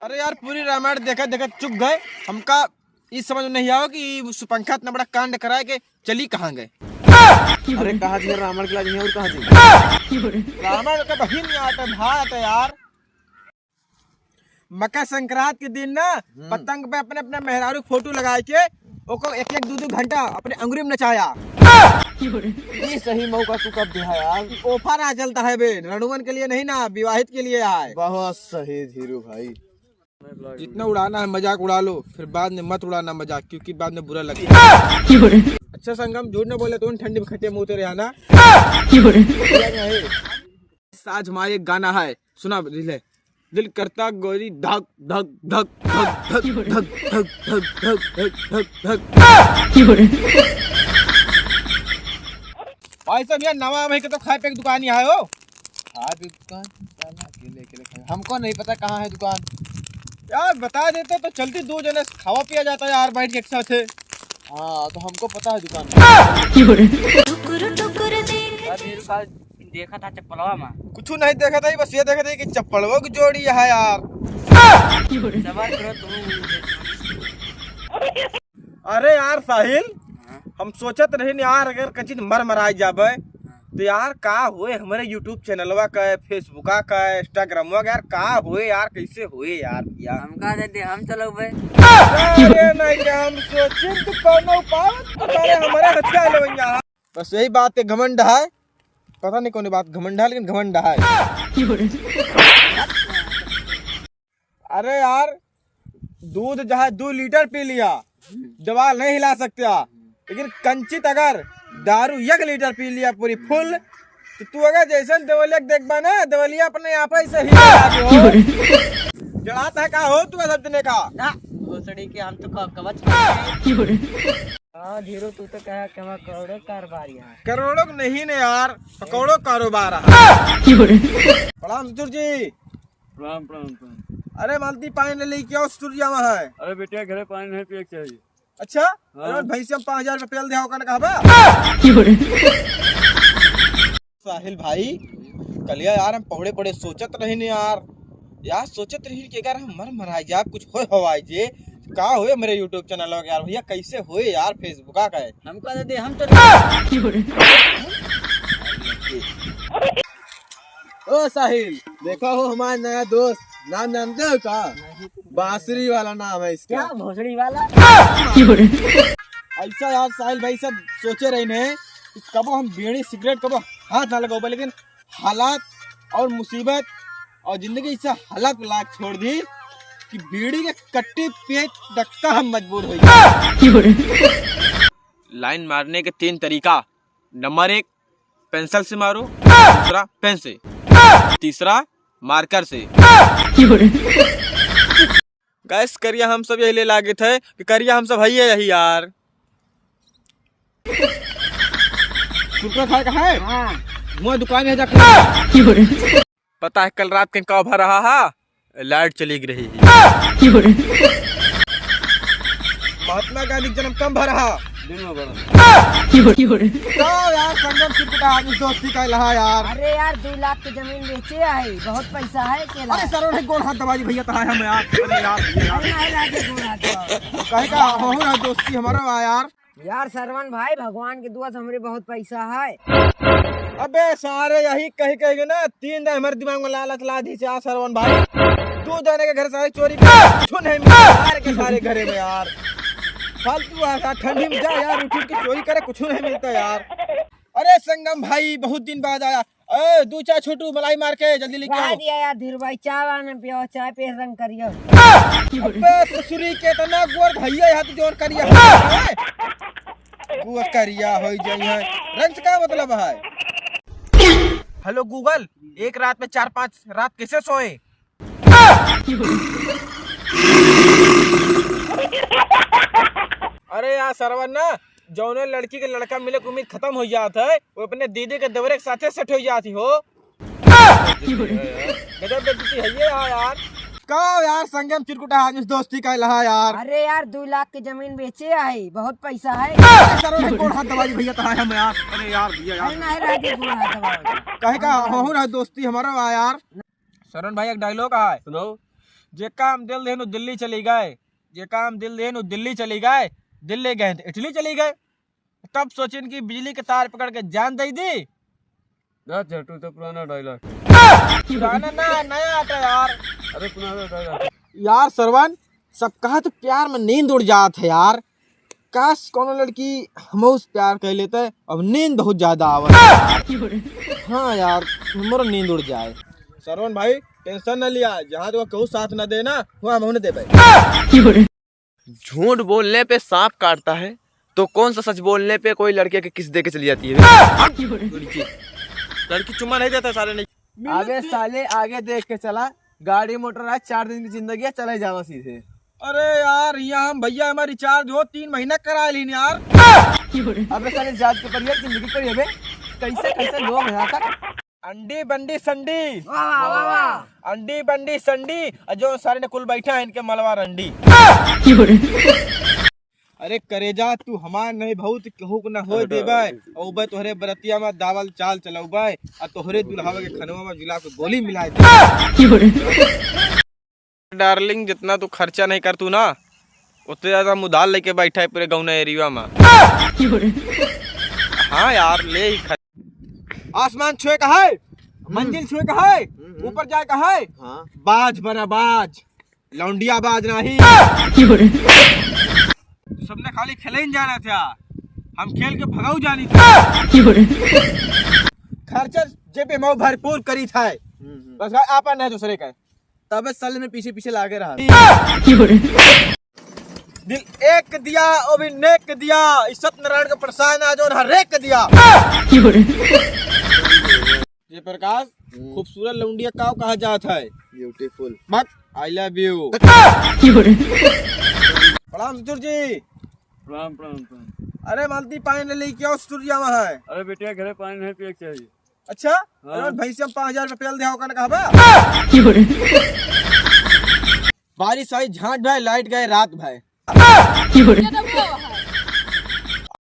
अरे यार पूरी रामायण देखा देखा चुप गए। हमका इस समझ में नहीं आओ कि सुपंखा इतना बड़ा कांड कराए के चली कहाँ गए। अरे कहाँ थी रावण की लाज नहीं और कहाँ थी? रावण का बहिन नहीं आता भाई आता यार। मकर संक्रांत के दिन ना पतंग पे अपने अपने मेहरारू फोटो लगाए के ओको एक एक दो घंटा अपने अंगुरी में नचाया। ये सही मौका तू कब दिया यार? ऑफर आ चलता है बे, रणुवन के लिए नहीं ना, विवाहित के लिए है। बहुत सही धीरू भाई। जितना उड़ाना है मजाक उड़ा लो, फिर बाद में मत उड़ाना मजाक, क्योंकि बाद में बुरा लगेगा। अच्छा संगम झूठ न बोले तो ठंडी में खट्टे मुँह तेरे आना। आज हमारे एक गाना है, सुना दिल करता गोरी धक धक धक धक धक धक धक धक धक धक। भाई साहब यार नवा भाई के तो खाए पे की दुकान ही है हो। खाए पे दुकान अकेले खाए, हमको नहीं पता कहाँ है दुकान। यार बता देते तो चलती, दो जने खावा पिया जाता है यार बैठ के एक साथ। हाँ तो हमको पता है दुकान। देखा था चप्पलवा में, कुछ नहीं देखा था, बस ये देखा था कि चप्पलवा की जोड़ी है यार। सवार करो तुम। अरे यार साहिल, हम सोचत रहे यार अगर कचित मराई जाबे तो यार का हुए हमारे यूट्यूब चैनलवा का, फेसबुका का, इंस्टाग्रामवा का, यार का हुए यार, कैसे हुए यार भैया। हम कहा देते हम चलो भाई। अरे नहीं क्या हम सोचे तो कोनो उपाय तो हमारे हथिया लो यहाँ। बस यही बात है, घमंड है, पता नहीं कौन बात घमंड है, लेकिन घमंड है। अरे यार दूध जहाँ 2 लीटर पी लिया दीवार नहीं हिला सकते, लेकिन कंचित अगर दारू 1 लीटर पी लिया पूरी फुल तो तू अगर जैसे देवलिया देखबा ना, देवलिया अपने यहाँ पे से ही जड़ाता है का हो तू सब जने का ना भोसड़ी के हम तो कवच। हाँ धीरू तू तो कहा करोड़ों कारोबार है। करोड़ों नहीं ने यार, पकौड़ों कारोबार है। प्रणाम ससुर जी। प्रणाम प्रणाम प्रणाम। अरे मालती पानी ले लेके आओ ससुर जी वहाँ है। अरे बेटिया घरे पानी नहीं पिए चाहिए। अच्छा हाँ। भैंसी हम 5000 रुपये पेल दिया कहना कहा साहिल भाई कलिया यार हम पौड़े पड़े सोचत रही ने यार सोचत रही कि अगर हम मराई जा कुछ हो हवाई जे का होए मेरे यूट्यूब चैनल यार भैया कैसे होए यार, फेसबुक का है। हम कहा देते हम तो ओ साहिल देखो हो हमारा नया दोस्त, नाम जानते हो का? बांसुरी वाला नाम है इसका। क्या भोसड़ी वाला? ऐसा यार साहिल भाई सब सोचे रहे ने कि कबो हम बीड़ी सिगरेट कबो हाथ ना लगाओ, लेकिन हालात और मुसीबत और जिंदगी इससे हालत लायक छोड़ दी कि बीड़ी के कट्टी पे धक्का हम मजबूर हो गए। लाइन मारने के 3 तरीका, नंबर 1 पेंसिल से मारो, दूसरा पेन से, तीसरा मार्कर से। गैस करिया हम सब यही ले लागे थे कि करिया हम सब है यही यार। कुरकुरा खाए का है? हाँ मुँह दुकान में जाकर पता है कल रात के का भर रहा है, लाइट चली रही है। महात्मा गांधी जन्म कम भर रहा दिन में बड़ा तो यार संगम चिपटा आदमी दोस्ती का लहा यार। अरे यार 2 लाख की जमीन बेचे है, बहुत पैसा है केला। अरे सरोड़ गोड़ हाथ दबाजी भैया तो है हम यार। अरे यार अरे नहीं लागे गुना तो। कहे का हो रहा दोस्ती हमारा यार। यार सरवन भाई भगवान की दुआ से हमरे बहुत पैसा है। अबे सारे यही कहे ना, 3 दिन हमारे दिमाग में लालच ला दी से सरवन भाई। 2 जने के घर सारे चोरी कुछ नहीं मिला के सारे घरे में यार। फालतू यार ठंडी में जा यार उठ के चोरी करे कुछ नहीं मिलता यार। अरे संगम भाई बहुत दिन बाद आया। 2 चाय छोटू मलाई मार के जल्दी लेके आओ। दिया यार धीरू भाई चाय न पियो, चाय पे रंग करियो। अबे ससुरी के तना गोर भैया यहाँ तो जोर करिया गोर करिया हो जाई है। रंग से क्या मतलब है? हेलो गूगल, एक रात में 4-5 रात कैसे सोए? अरे यार सरवन ना जौने लड़की के लड़का मिले की उम्मीद खत्म हो जाता है, वो अपने दीदी के दवरे के साथे सेट हो जाती हो। गजब बेइज्जती है ये यार। का यार संगम चिरकुटा आदमी दोस्ती का लहा यार। अरे यार 2 लाख की जमीन बेचे है, बहुत पैसा है। सरोड़ गोड़ हाथ दबाजी भैया तो है हम यार। अरे यार भैया यार अरे नहीं लागे गुना तो। कहे का हो रहा दोस्ती हमारा यार। शरण भाई एक डायलॉग है, सुनो। जे काम दिल देनु दिल्ली चली गए, जे काम दिल देनु दिल्ली चली गए, दिल्ली गए तो इटली चली गए। तब सोचिन कि बिजली के तार पकड़ के जान दे दी। जा झटू तो पुराना डायलॉग। पुराना ना नया आता यार। अरे पुराना डायलॉग। यार सरवन, सब कहा तो प्यार में नींद उड़ जात है यार। काश कोनो लड़की हम उस प्यार कर लेते, अब नींद बहुत ज्यादा आवत है। हाँ यार, हमारा नींद उड़ जाए। सरवन भाई टेंशन न लिया, जहाँ तो कहूँ साथ न देना वहाँ हम दे भाई। झूठ बोलने पे सांप काटता है तो कौन सा सच बोलने पे कोई लड़के के किस दे के चली जाती है। लड़की चुम्मा नहीं देता सारे नहीं। आगे साले आगे देख के चला, गाड़ी मोटर आज 4 दिन की जिंदगी है, चले जावा सीधे। अरे यार यहाँ हम भैया हमारा रिचार्ज हो 3 महीना करा ली यार। अबे साले जात के परिया जिंदगी पर ये कैसे कैसे लोग हैं यहाँ तक। अंडी बंडी संडी, अंडी बंडी संडी, और जो सारे ने कुल बैठा है इनके मलवा रंडी। अरे करेजा तू हमार नहीं बहुत कहू न हो देबे, औबे तोहरे बरतिया में दावल चाल चलौबे, और तोहरे दुल्हावा के खनवा में जुला के गोली मिला दे। डार्लिंग जितना तू खर्चा नहीं कर तू ना, उतने ज्यादा मुदाल लेके बैठा है पूरे गाँव एरिया में। हाँ यार ले ही आसमान छुए का है, मंजिल छुए का है, ऊपर जाए का है। हाँ। बाज बना बाज, लौंडिया बाज नहीं। सबने खाली खेले ही जाना था, हम खेल के भगाऊ जानी था। खर्चा जेबे में भरपूर करी था, बस आपन है दूसरे का। तबे साले में पीछे पीछे लागे रहा। दिल एक दिया ओ भी नेक दिया, इस सत्यनारायण का प्रसाद आज और हर एक दिया। ये प्रकाश खूबसूरत लौंडिया काव कहा जाता है। ब्यूटीफुल। मत आई लव यू। प्रणाम ससुर जी। प्रणाम प्रणाम प्रणाम। अरे मालती पानी ले ली क्यों ससुर जी वहाँ है? अरे बेटिया घरे पानी नहीं पिए के चाहिए। अच्छा हाँ। भैंसी 5000 रुपये पेल दिया कहा बारिश आई झाट भाई, लाइट गए रात भाई।